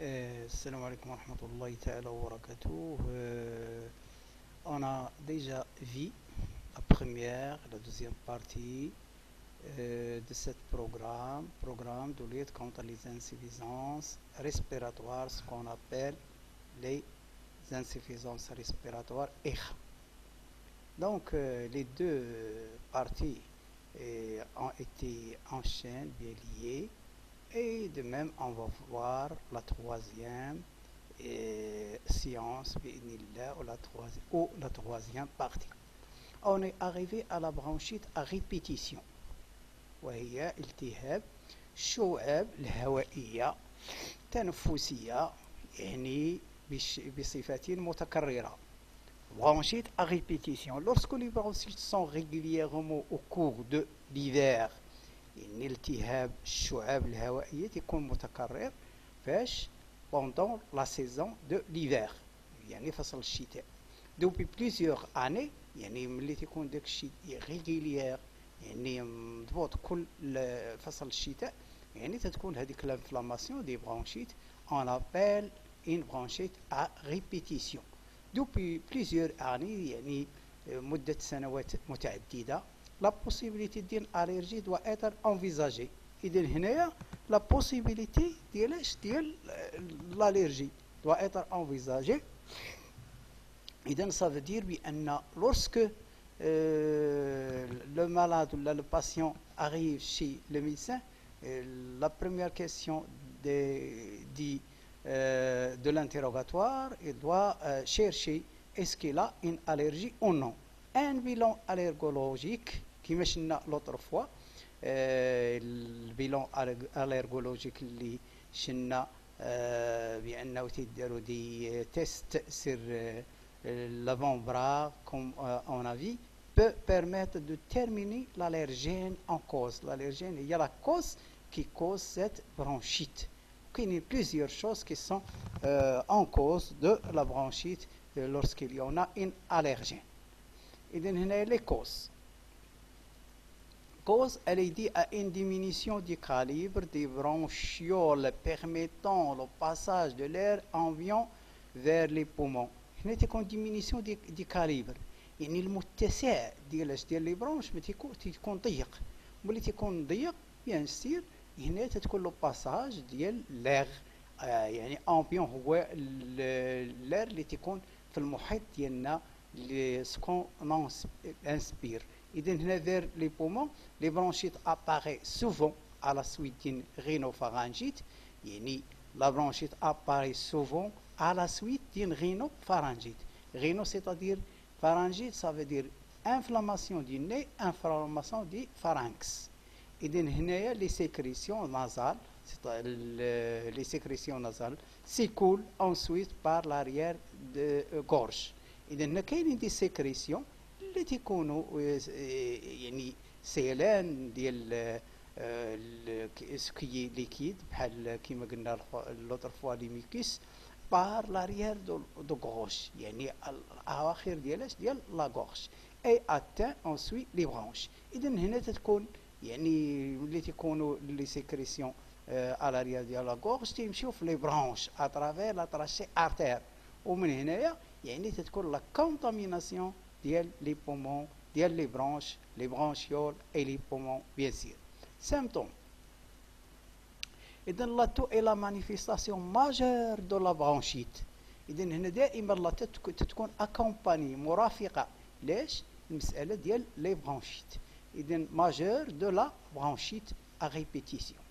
Salam alaikum wa rahmatullahi ta'ala wa barakatuh. On a déjà vu la première, la deuxième partie de ce programme de lutte contre les insuffisances respiratoires, ce qu'on appelle les insuffisances respiratoires aiguës. Donc, les deux parties ont été enchaînées, bien liées. Et de même, on va voir la troisième séance, ou la troisième partie. On est arrivé à la bronchite à répétition. وهي التهاب الشعاب الهوائية تنفسية يعني بصفة متكررة. Bronchite à répétition. Lorsque les bronchites sont régulièrement au cours de l'hiver, يعني التهاب الشعاب الهوائية تكون متكرر فاش pendant la saison de l'hiver يعني فصل الشتاء. Depuis plusieurs années يعني ملي تكون داك الشيء régulier يعني مضبوط كل فصل الشتاء يعني تتكون هذيك l'inflammation des bronchites on appelle une bronchite à répétition. Depuis plusieurs années يعني مدة سنوات متعددة la possibilité d'une allergie doit être envisagée. إذن هنايا la possibilité ديال l'allergie doit être envisagée. إذن ça veut dire بأن lorsque le malade ou le patient arrive chez le médecin, la première question de l'interrogatoire, il doit chercher est-ce qu'il a une allergie ou non. Un bilan allergologique كما شفنا l'autre fois البيلون allergologique اللي شفنا بأنه تيداروا دي تيست sur l'avant-bras comme on a vu peut permettre de déterminer l'allergène en cause. L'allergène, il y a la cause qui cause cette bronchite. Il y a plusieurs choses qui sont en cause de la bronchite lorsqu'il y en a une allergène. إذن هنا les causes. Cause, elle est due à une diminution du calibre des bronchioles permettant le passage de l'air ambiant vers les poumons. هنا تكون diminution du calibre. يعني المتسع ديال لي برونش تيكون ضيق. ملي تيكون ضيق بيان سير هنا تتكون لو باساج ديال لير يعني امبيون هو لير اللي تيكون في المحيط ديالنا سكون انسبير. إذن هنا vers les poumons, les bronchites apparaissent souvent à la suite d'une rhinopharyngite. يعني la bronchite apparaît souvent à la suite d'une rhinopharyngite. Rhino c'est-à-dire pharyngite, ça veut dire inflammation du nez, inflammation du pharynx. إذن هنايا les sécrétions nasales, les sécrétions nasales s'écoulent ensuite par l'arrière de gorge. إذن هنا كاينين دي sécrétions اللي تيكونوا يعني سيلان ديال سكي ليكيد بحال كيما قلنا لوطر فوا لي ميكيس بار لاريير دو غوش يعني الاواخر ديالاش ديال لا غوش اي اتان انسوي لي برونش. اذا هنا تتكون يعني ملي تيكونوا لي سيكريسيون على لاريير ديال لا غوش تيمشيو في لي برونش اترافير لا تراشي ارتير ومن هنايا يعني تتكون لا كونتاميناسيون ديال لي بومون ديال لي برونش لي برونشيول اي لي بومون بيان سير. symptômes. إذن لا تو est la manifestation majeure de la bronchite. إذن هنا دائما لا تكون accompagnée مرافقة ليش المسألة ديال لي برونشيت. إذن majeure de la bronchite à répétition.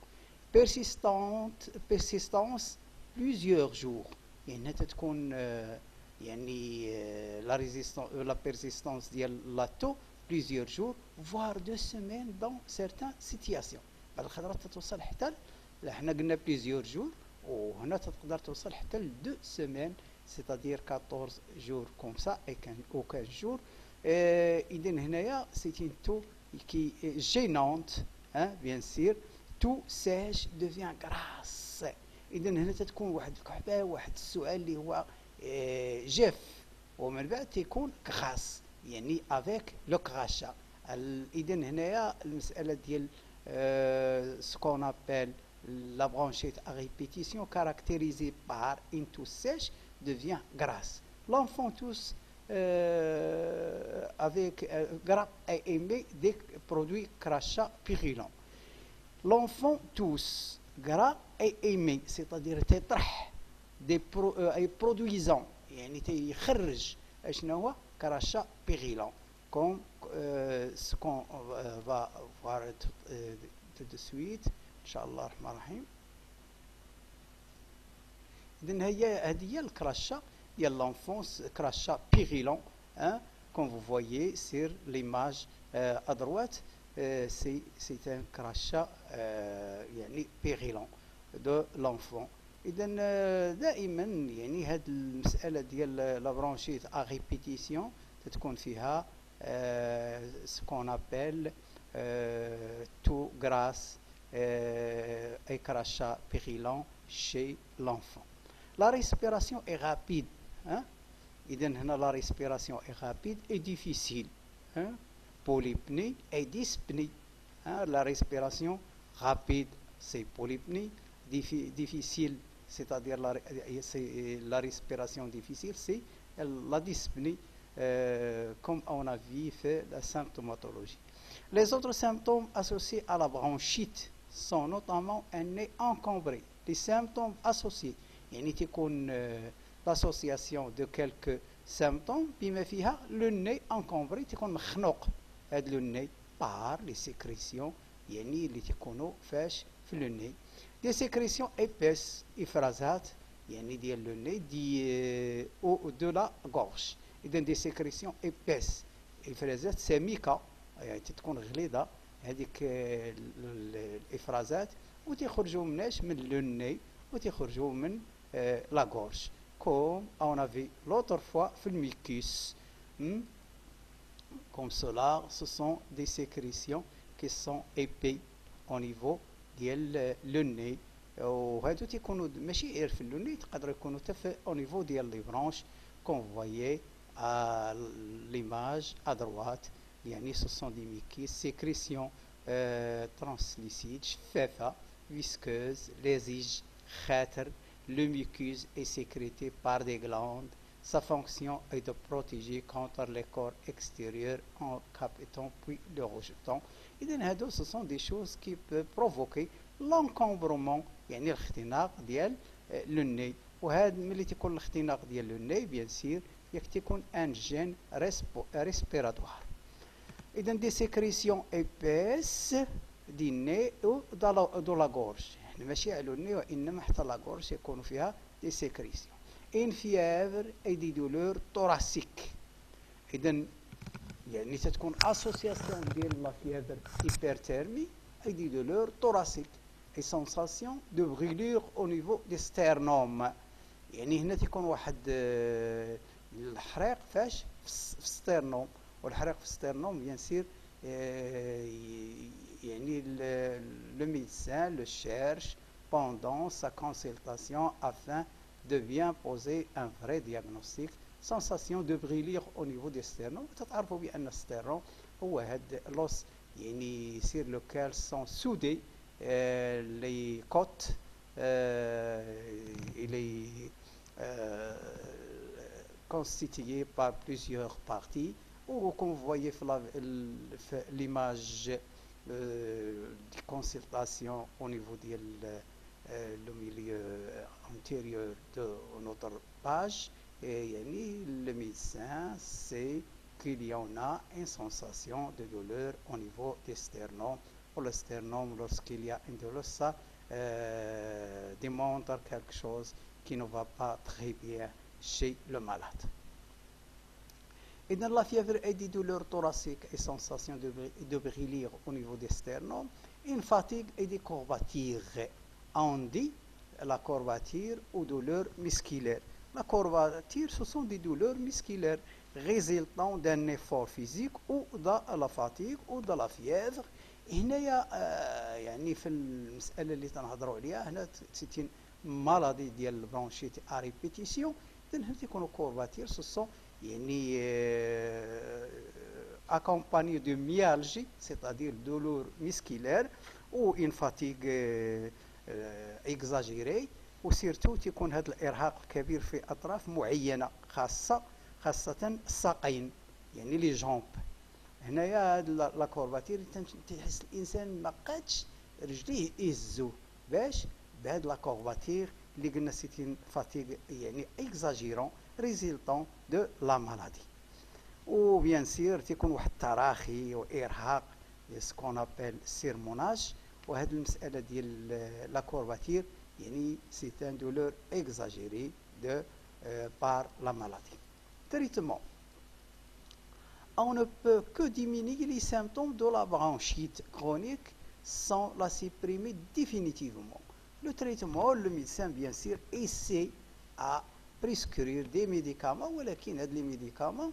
persistance plusieurs jours. يعني تكون يعني la persistance ديال لا تو plusieurs jours voire 2 semaines dans certaines situations. بعض الخطرات توصل حتى حنا قلنا plusieurs jours وهنا تقدر توصل حتى ل 2 semaines c'est-à-dire 14 jours comme ça et 15 jours. إذن هنايا c'est une toux qui est gênante hein bien sûr tout sèche devient grasse. إذن هنا تكون واحد الكحبة واحد السؤال اللي هو جاف ومن بعد تيكون كغاس يعني افيك لو كغاشا. اذا هنايا المساله ديال سكون ابل la bronchite à répétition caractérisée par une toux sèche devient grasse. L'enfant tousse avec gras et émet des produits crachats purulents. L'enfant tousse gras et émet, c'est-à-dire تطرح أي produisant يعني يخرج شنو هو crachats purulents comme ce qu'on va voir tout de suite إن شاء الله الرحمن الرحيم. إذن هذه هي الكراشة ديال l'enfance crachat purulent, hein, comme vous voyez sur l'image à droite, c'est un crachat يعني purulent de l'enfant. إذن دائما يعني هذه المسألة ديال لا برونشيت à répétition تكون فيها ce qu'on appelle toux grasse et crachat purulent chez l'enfant. La respiration est rapide. Hein? La respiration est rapide et difficile. Hein? Polypnie et dyspnée. Hein? La respiration rapide, c'est polypnie. Difficile, c'est-à-dire la respiration difficile, c'est la dyspnée, comme on a vu fait la symptomatologie. Les autres symptômes associés à la bronchite sont notamment un nez encombré. Les symptômes associés يعني تكون l'association de quelques symptômes بما فيها le nez encombré تكون مخنوق هذا le nez par les sécrétions يعني اللي تكونوا فاش في le nez des sécrétions épaisses إفرازات يعني ديال le nez دي au de la gorge إذن des sécrétions épaisses إفرازات سميكة يعني تكون غليظة هذيك الإفرازات وتخرجوا مناش من le nez وتخرجوا من la gorge, comme on a vu l'autre fois في الميكوس. Comme cela, ce sont des sécrétions qui sont épais au niveau ديال le nez. وهادو تيكونوا ماشي غير في le nez تقدروا يكونوا حتى au niveau ديال les branches, comme vous voyez à l'image à droite. يعني ce sont des muqueuses, sécrétions translucides, شفافة, visqueuses, lésige, خاتر. Le mucus est sécrété par des glandes. Sa fonction est de protéger contre les corps extérieurs en captant puis le rejetant. Et donc, ce sont des choses qui peuvent provoquer l'encombrement, يعني الاختناق ديال le nez. وهذا ملي تيكون الاختناق ديال le nez, bien sûr, يكون un gène respiratoire. Et donc, des sécrétions épaisses du nez ou de la gorge. ماشي على الني وإنما حتى لا غورج يكون فيها دي سيكريسيون ان فيافر اي دي دولور thoracique. إذن يعني تتكون اسوسياسيون ديال لا فيافر هيبرتيرمي اي دي دولور thoracique اي سونساسيون دو بريلور او نيفو دي ستيرنوم. يعني هنا تيكون واحد الحريق فاش في الستيرنوم والحريق في الستيرنوم بيان سير يعني le médecin le cherche pendant sa consultation afin de bien poser un vrai diagnostic. Sensation de brûlure au niveau des sternums. تعرفوا بأن الستيرنوم هو هذا l'os يعني sur lequel sont soudés les côtes il est constitué par plusieurs parties. Ou comme vous voyez l'image de consultation au niveau de le milieu antérieur de notre page, et le médecin sait qu'il y en a une sensation de douleur au niveau des sternums. Pour le sternum, lorsqu'il y a une douleur, ça démontre quelque chose qui ne va pas très bien chez le malade. Et dans la fièvre et des douleurs thoraciques et sensations de brûlure au niveau des sternums, une fatigue et des courbatures. On dit la courbature ou douleurs musculaires. La courbature, ce sont des douleurs musculaires résultant d'un effort physique ou de la fatigue ou de la fièvre. هنا يعني في المسألة اللي تنهضروا عليها هنا c'est une maladie ديال البرونشيت à répétition. هنا تيكونوا courbatures, ce sont يعني accompagné de myalgie, c'est-à-dire douleur musculaire ou une fatigue اكزاجيري، وسيرتو تيكون هذا الارهاق الكبير في اطراف معينه خاصه الساقين، يعني لي جامب. هنايا هاد لا كورباتير تحس الانسان ما قادش رجليه يهزو باش بهاد لا كورباتير اللي قلنا سيتين فاتيغ يعني اكزاجيرون ريزيلتون دو لا مالادي. وبيان سير تيكون واحد التراخي وارهاق سكون ابل سيرموناج. وهاد المساله ديال لا كورباتير يعني سي ان دولور اكزاجيري دو par la maladie. Traitement. On ne peut que diminuer les symptômes de la bronchite chronique sans la supprimer définitivement. Le traitement, le médecin bien sûr essaie à prescrire des médicaments, ولكن هاد les médicaments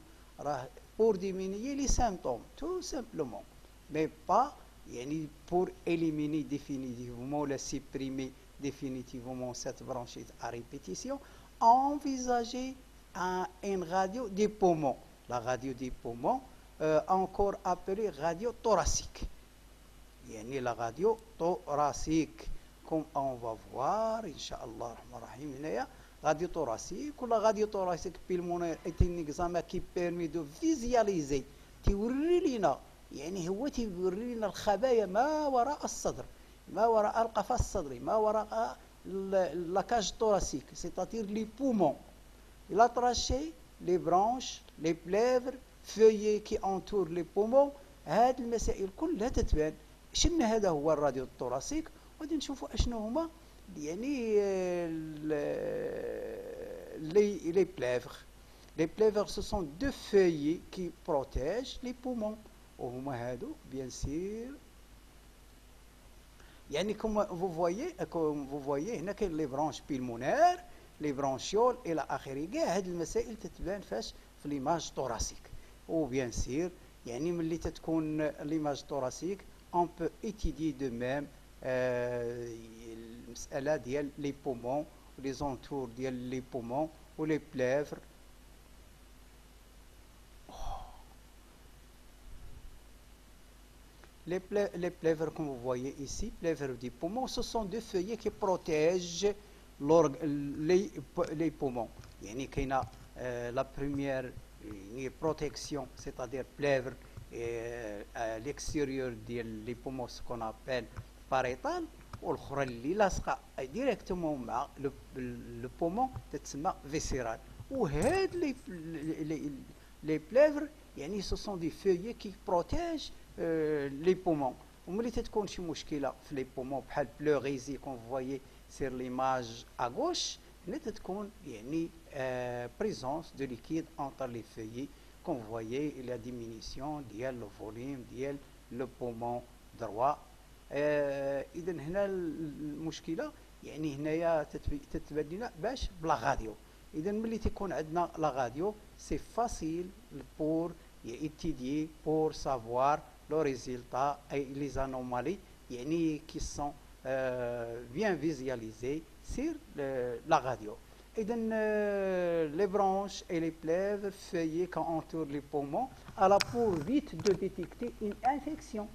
pour diminuer les symptômes tout simplement, mais pas يعني pour éliminer définitivement ou supprimer définitivement cette bronchite à répétition. Envisager une radio des poumons, la radio des poumons, encore appelée radio thoracique. يعني la radio thoracique, comme on va voir, Inch'Allah, radio thoracique, ou la radio thoracique pulmonaire est un examen qui permet de visualiser, توري لنا يعني هو توري لنا الخبايا ما وراء الصدر، ما وراء القفص الصدري، ما وراء la cage thoracique, c'est-à-dire les poumons, la trachée, les branches, les plèvres, feuillets qui entourent les poumons. هذه المسائل كلها تتبان. شنو هذا هو الراديو الثوراسيك، وغادي نشوفوا اشنو هما يعني les plèvres. Les plèvres, ce sont deux feuillets qui protègent les poumons. وهما هادو bien sûr يعني comme vous voyez هنا كاين لي برونش بيلمونير، لي برونشيول الى اخره. كاع هاد المسائل تتبان فاش في ليماج طوراسيك. وبيان سير يعني ملي تتكون ليماج طوراسيك اون بو ايتيدي دو ميم المساله ديال لي بومون ولي زونتور ديال لي بومون ولي بليفر. Les plèvres, comme vous voyez ici, plèvres du poumon, ce sont deux feuillets qui protègent les poumons. يعني كاينه la première protection, c'est-à-dire plèvre à l'extérieur ديال les poumons, ce qu'on appelle parietal, والاخرى اللي لاصقه directement مع le poumon تتسمى viscéral. وهاد les plèvres يعني ce sont des feuillets qui protègent les poumons. وملي تتكون شي مشكله في لي بومون بحال بلوريزي كون فوايي سير ليماج ا غوش، هنا تتكون يعني بريزونس دو ليكيد انتر لي فeuillets كون فوايي الى ديمينيسيون ديال لو فوليوم ديال لو بومون دروا. اذا هنا المشكله يعني هنايا تتبان لنا باش بلا غاديو. اذا ملي تيكون عندنا لا غاديو سي فاسيل بور étudier pour savoir le résultat et les anomalies qui sont bien visualisées sur la radio. Et donc, les branches et les plèvres feuillets qui entourent les poumons alors pour vite de détecter une infection.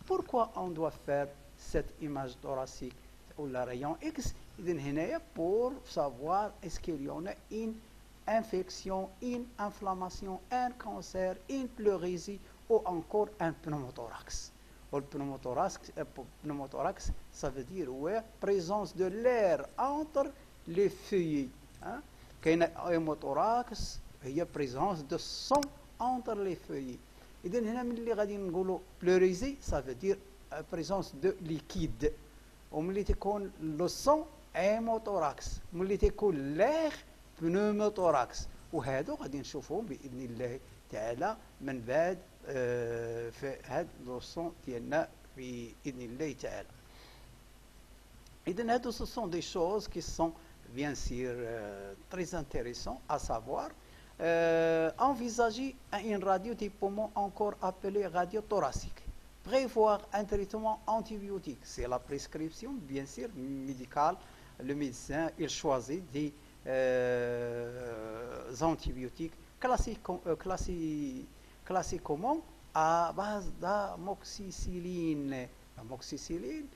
Pourquoi on doit faire cette image thoracique ou la rayon X? Pour savoir est-ce qu'il y en a une infection, une inflammation, un cancer, une pleurésie ou encore un pneumothorax. Le pneumothorax, ça veut dire présence de l'air entre les feuillets. Qu'il y a un hémothorax, il y a présence de sang entre les feuillets. Et donc, pleurésie, ça veut dire présence de liquide. Le sang, hémothorax. L'air, pneumothorax. وهذا غادي نشوفهم باذن الله تعالى من بعد في هذا اللوسون ديالنا باذن الله تعالى. اذا هادو ce sont des choses qui sont bien sûr très intéressantes à savoir. Envisager une radio des poumons encore appelée radio thoracique. Prévoir un traitement antibiotique, c'est la prescription bien sûr médicale. Le médecin il choisit des antibiotiques classiquement à base d'amoxicilline. L'amoxicilline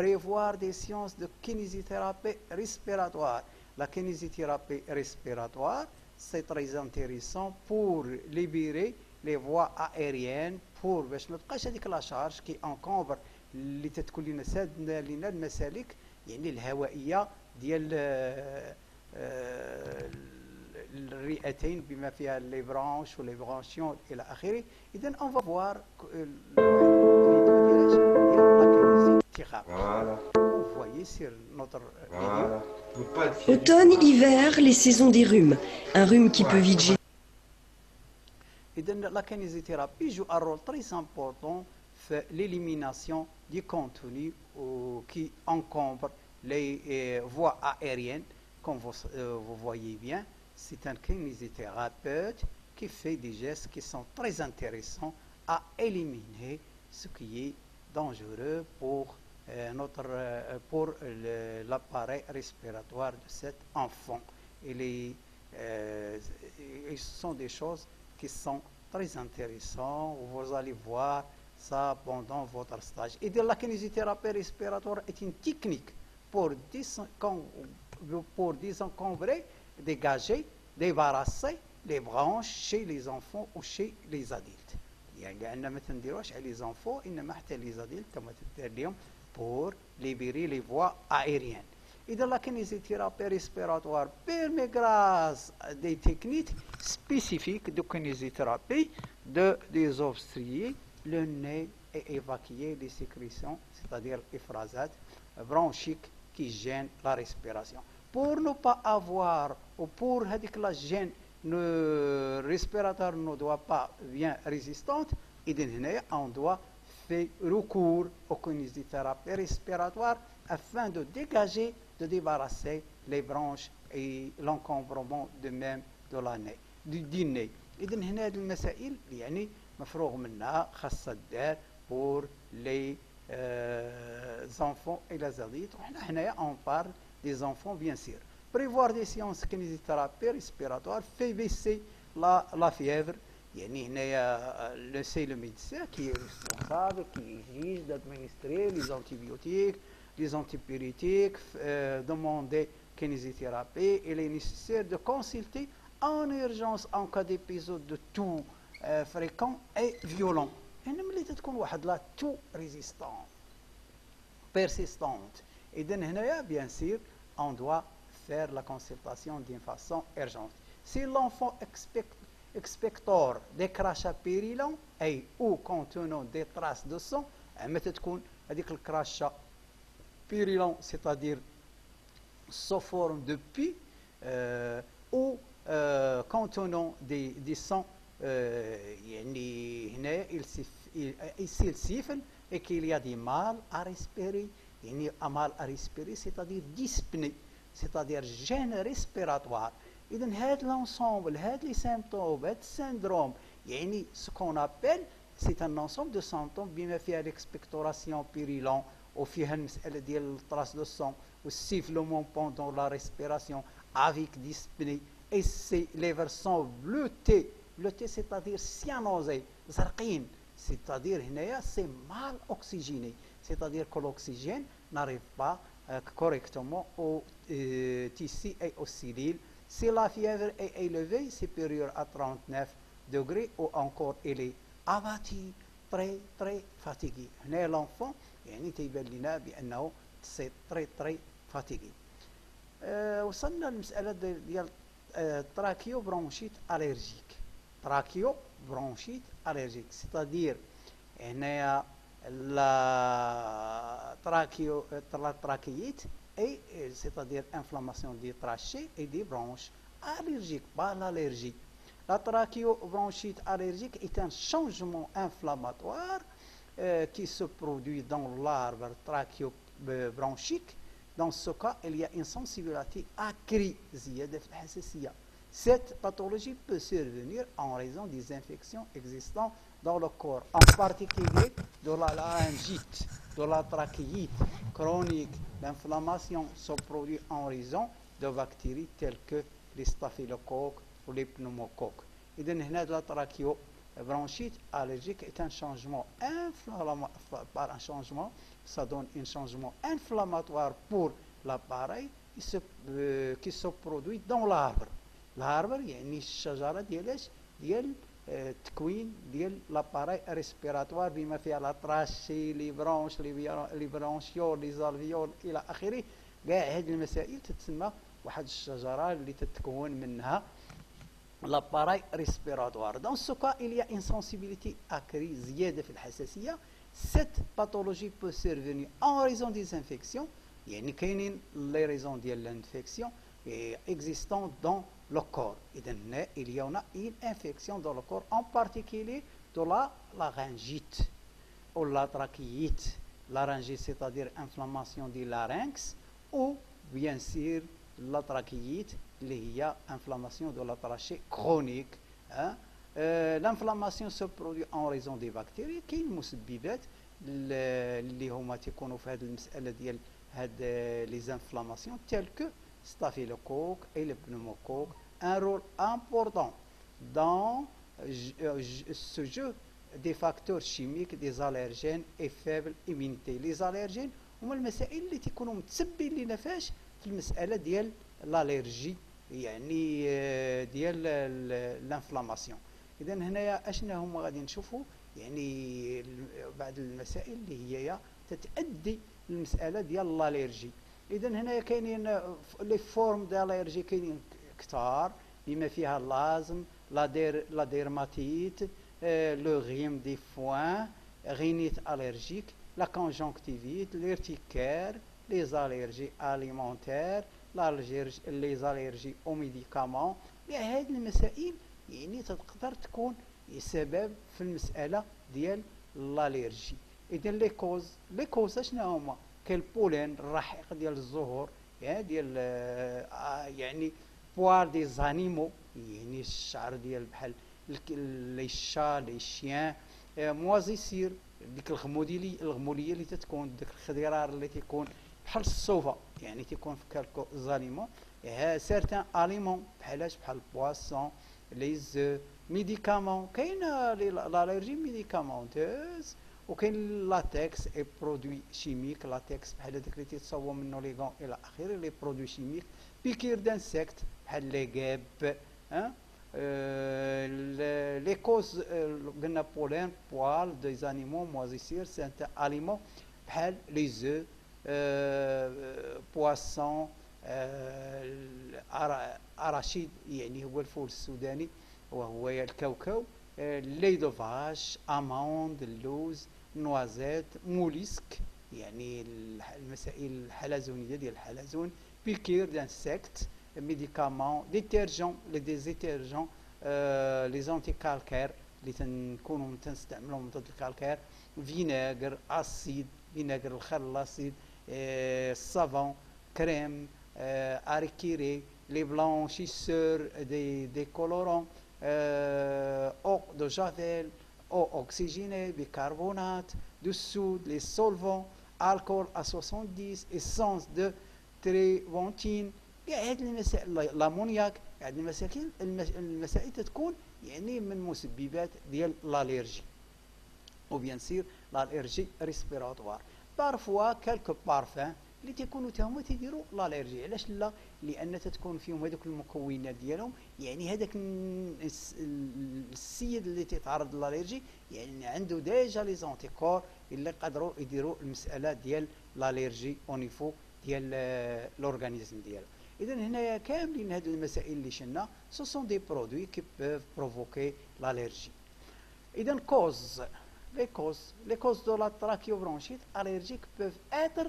prévoir des séances de kinésithérapie respiratoire. La kinésithérapie respiratoire, c'est très intéressant pour libérer les voies aériennes pour باش ما تبقاش هذيك لا شارج كي انكومبر اللي تتكون لنا سادنا لنا المسالك يعني الهوائيه ديال الرئتين بما فيها لي برانش ولي برانشيون الى اخره. اذا اون فا فوار الفيديو ديال لا كينيزيثيرابي. Vous voyez sur notre vidéo. Automne, hiver, les saisons des rhumes. Un rhume qui peut vite gêner. La kinésithérapie joue un rôle très important dans l'élimination du contenu qui encombre les voies aériennes. Comme vous voyez bien, c'est un kinésithérapeute qui fait des gestes qui sont très intéressants à éliminer ce qui est dangereux pour l'appareil respiratoire de cet enfant. Et ce sont des choses qui sont très intéressantes. Vous allez voir ça pendant votre stage. Et de la kinésithérapie respiratoire est une technique pour désencombrer, dégager, débarrasser les branches chez les enfants ou chez les adultes. يعني ما تنديروش على les enfants إنما حتى les adultes كما تدير اليوم pour libérer les voies aériennes. Et dans la kinésithérapie respiratoire permet grâce à des techniques spécifiques de kinésithérapie de désobstruer le nez et évacuer les sécrétions, c'est-à-dire les phrasates bronchiques qui gênent la respiration. Pour ne pas avoir, ou pour que la gêne respiratoire ne doit pas bien résistante, on doit faire recours aux kinésithérapie respiratoire afin de dégager, de débarrasser les branches et l'encombrement de même de la nez, du nez. إذن هنا هذه المسائل يعني مفروغ منها خاصة دار pour les enfants et les adultes. وحنا هنايا on parle des enfants bien sûr. Prévoir des séances kinésithérapie respiratoire fait baisser la fièvre. يعني هنايا c'est le médecin qui est responsable, qui exige d'administrer les antibiotiques, les antipyrétiques, demander kinésithérapie. Il est nécessaire de consulter en urgence en cas d'épisode de toux fréquent et violent. هنا ملي تكون واحد لا تو ريزيستون persistante. إذا هنايا bien sûr on doit faire la consultation d'une façon urgente. Si l'enfant expectoire des crachats périllants et ou contenant des traces de sang, متى تكون هذيك الكراشة périllants, c'est-à-dire sous forme de pus ou contenant des sangs, يعني هنا il siffle et qu'il y a du mal à respirer. يعني mal à respirer, c'est-à-dire dyspnée, c'est-à-dire gêne respiratoire. إذا هذا l'ensemble, هذا les symptômes, هذا syndrome, يعني ce qu'on appelle, c'est un ensemble de symptômes بما فيها l'expectoration purulent وفيها المسألة ديال التراس دو سون والسيفلومون pendant la respiration avec dyspnée et c'est les versants bleutés, c'est-à-dire cyanosés, زرقين, c'est-à-dire هنايا c'est mal oxygéné, c'est-à-dire que l'oxygène n'arrive pas correctement aux tissus et aux cellules. Si la fièvre est élevée, supérieure à 39 degrés ou encore elle est abattue, très fatigué. هنا l'enfant يعني تيبان لنا بأنه c'est très fatigué. وصلنا للمسألة ديال تراكيوبرونشيت ألرجيك. تراكيوبرونشيت ألرجيك c'est-à-dire هنايا la trachéite et c'est-à-dire inflammation des trachées et des bronches allergiques, pas l'allergie. La trachéobronchite allergique est un changement inflammatoire qui se produit dans l'arbre trachéobronchique. Dans ce cas, il y a une sensibilité accrue. Cette pathologie peut survenir en raison des infections existantes dans le corps, en particulier de la laryngite, de la trachéite chronique. L'inflammation se produit en raison de bactéries telles que les staphylocoques ou les pneumocoques. إذن هنا la bronchite allergique est un changement par un changement, ça donne un changement inflammatoire pour l'appareil qui se produit dans l'arbre. l'arbre يعني الشجرة ديال ديال التكوين ديال لاباراي ريسبيراتوار بما فيها لا طراشي لي برونش لي برونشيول لي زالفيول الى اخره. كاع هذه المسائل تتسمى واحد الشجره اللي تتكون منها l'appareil respiratoire. Dans ce cas, il y a une sensibilité accrue, زيادة في الحساسية. Cette pathologie peut survenir en raison des infections. يعني كاينين les raisons ديال l'infection existant dans le corps. إذن il y en a une infection dans le corps, en particulier de la laryngite ou la trachéite. Laryngite, c'est-à-dire inflammation du larynx, ou bien sûr la trachéite اللي هي inflammation de la trachée chronique. L'inflammation se produit en raison des bactéries. كاين مسببات اللي هما تيكونوا في هذه المسألة ديال هاد les inflammations telles que staphylocoque et le pneumocoque. Un rôle important dans ce jeu des facteurs chimiques, des allergènes et faible immunité. Les allergènes هما المسائل اللي تيكونوا متسبين لنا فاش في المسألة ديال الالرجي يعني ديال الانفلاماسيون. اذا هنايا اشنا هما غادي نشوفوا يعني بعض المسائل اللي هي تتادي للمساله ديال الالرجي. اذا هنايا كاينين لي فورم ديال الالرجي كاينين كثار بما فيها اللازم لا ديرماتيت لو غيم دي فوان غينيت الرجيك لا كونجونكتيفيت ليرتيكير لي زالرجي اليمونتير les allergies aux médicaments. هذه المسائل يعني تقدر تكون سبب في المسألة ديال الالرجي. إذا لي كوز شنو هما؟ كالبولين الرحيق ديال الزهور ديال يعني بوال دي زانيمو يعني الشعر ديال بحال لي شا لي شيان موازيسير ديك الغموليه اللي تتكون ديك الخضرار اللي تيكون بحال الصوفه يعني تيكون في كالكو زاليمون. سيرتان اليمون بحالاش بحال البواسون لي زو ميديكامون. كاين الالرجي ميديكامونتوز وكاين اللاتكس اي برودوي شيميك. لاتكس بحال هذاك اللي تيتصاوب منه لي غون الى اخره لي برودوي شيميك. بيكير دانسيكت بحال لي غاب لي كوز قلنا بولين بوال دي زانيمون موازيسير. سيرتان اليمون بحال لي زو بواسون اراشيد يعني هو الفول السوداني وهو الكاوكاو. لي دو فاش اموند اللوز نوازيت موليسك يعني المسائل الحلزونيه ديال الحلزون. بيكير دانسيكت ميديكامون ديتيرجون لي ديزيتيرجون لي زونتي كالكير اللي تنكونوا تنستعملوهم ضد الكالكير. فيناغر اسيد فيناغر الخل الاسيد الصافون كريم اريكيري لي بلانشيسور دي كولورون او دو جافيل او اوكسيجيني بيكربونات دو سود لي سولفون الكول ا 70 اسانس دو تريفونتين. هذه المسائل لامونياك هذه المسائل تتكون يعني من مسببات ديال الالرجي. وبيان سير الالرجي ريسبيراتوار. بارفوا كالكو بارفان اللي تيكونوا تاهما تيديروا الالرجي. علاش لا؟ لان تتكون فيهم هذوك المكونات ديالهم يعني هذاك السيد اللي تيتعرض للالرجي يعني عنده ديجا لي زونتيكور اللي يقدروا يديروا المساله ديال الالرجي او نيفو ديال لورغانيزم ديالو. اذا هنايا كاملين هذه المسائل اللي شلنا سو سون دي برودوي كي بوف بروفوكي الالرجي. اذا كوز les causes de la trachéobronchite allergique peuvent être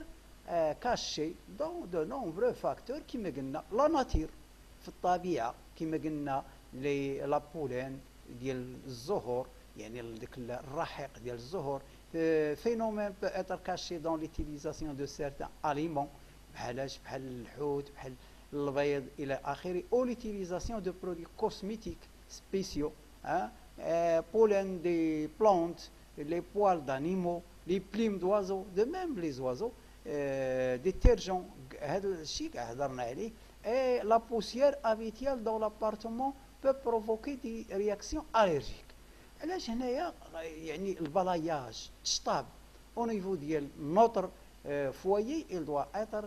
cachées dans de nombreux facteurs كما قلنا لا ناتير في الطبيعه كما قلنا لا بولين ديال الزهور يعني ديك الرحيق ديال الزهور. phénomène peut être caché dans l'utilisation de certains aliments بحالاش بحال الحوت بحال البيض الى اخره او l'utilisation de produits cosmétiques spéciaux pollen des plantes les poils d'animaux les plumes d'oiseaux de même les oiseaux détergents هذا الشيء هضرنا عليه. et la poussière habituelle dans l'appartement peut provoquer des réactions allergiques. علاش هنايا يعني البلاياج شطاب او نيفو ديال نوتر فويي il doit être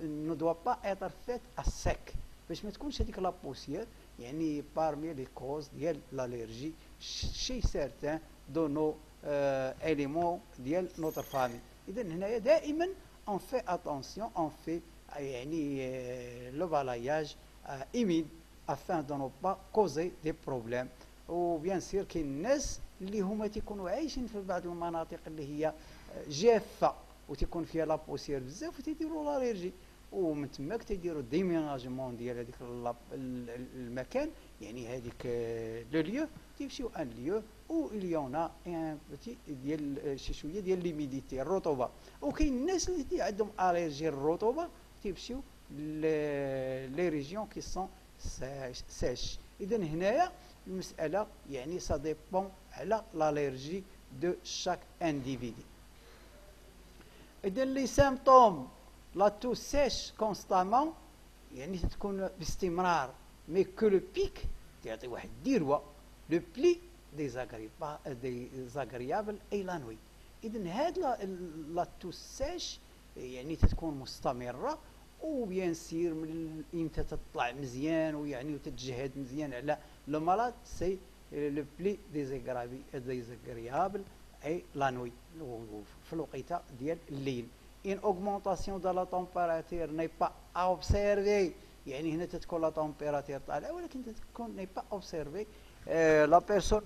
ne doit pas être fait à sec باش ما تكونش هذيك لا بوسيير يعني parmi les causes ديال l'allergie chez certains de nos éléments ديال notre famille. اذا هنايا دائما on fait attention on fait يعني le balayage humide afin de ne pas causer des problèmes. وبيان سير كاين الناس اللي هما تيكونوا عايشين في بعض المناطق اللي هي جافه وتيكون فيها لا بوسيير بزاف وتيديروا لاليرجي ومن تماك تيديروا ديميناجمون ديال هذيك المكان يعني هذيك لو ليو تيمشيو ان ليو و اليونا ان بوتي ديال شي شويه ديال ليميديتي الرطوبه. وكاين الناس اللي عندهم اليرجي الرطوبه تيمشيو لي ريجيون كي سون سيش. اذا هنايا المساله يعني سا ديبون على l'allergie de chaque individu. إذا لي سيمبتوم لا تو سيش كونستامون يعني تكون باستمرار مي كو لو بيك تعطي واحد الديروه لو بلي ديزاغريابل اي لا نوي. إذا هاد لا تو سيش يعني تكون مستمره وبيان سير من امتى تطلع مزيان ويعني وتتجهد مزيان على لو مالاد سي لو بلي ديزاغريابل اي لا نوي في الوقيته ديال الليل. ان اوغمونطاسيون دو لا تمبيراتور ني با اوبسيرفي يعني هنا تتكون لا تمبيراتور طالعه ولكن تتكون ني با اوبسيرفي لا بيرسون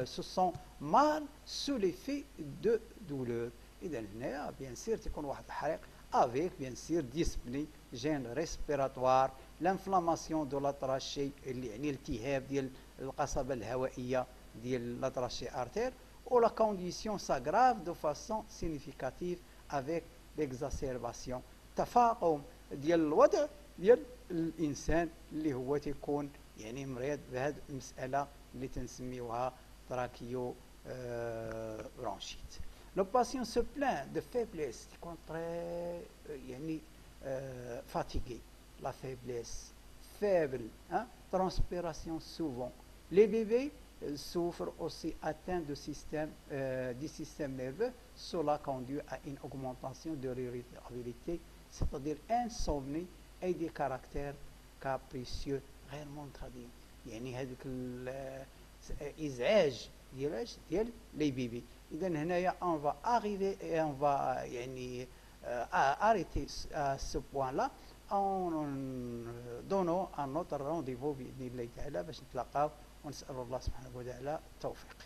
سو سون مال سو ليفي دو دولور. اذا هنايا بيان سير تيكون واحد الحريق avec bien sûr dyspnée, gène respiratoire, l'inflammation de la trachée يعني الالتهاب ديال القصبة الهوائية ديال la trachée artère ou la condition s'aggrave de façon significative avec l'exacerbation تفاقم ديال الوضع ديال الإنسان اللي هو تيكون يعني مريض بهذه المسألة اللي تنسميوها تراكيو برونشيت. Le patient se plaint de faiblesse, il est très fatigué, la faiblesse, faible, hein, transpiration souvent. Les bébés souffrent aussi atteints du système nerveux, cela conduit à une augmentation de l'irritabilité, c'est-à-dire insomnie et des caractères capricieux غير منتظمين. يعني هذيك الإزعاج ديال لي بيبي. إذا هنايا on va arriver et on va يعني arrêter à ce point-là en donnant un autre rendez-vous بإذن الله تعالى باش نتلاقاو ونسأل الله سبحانه وتعالى التوفيق.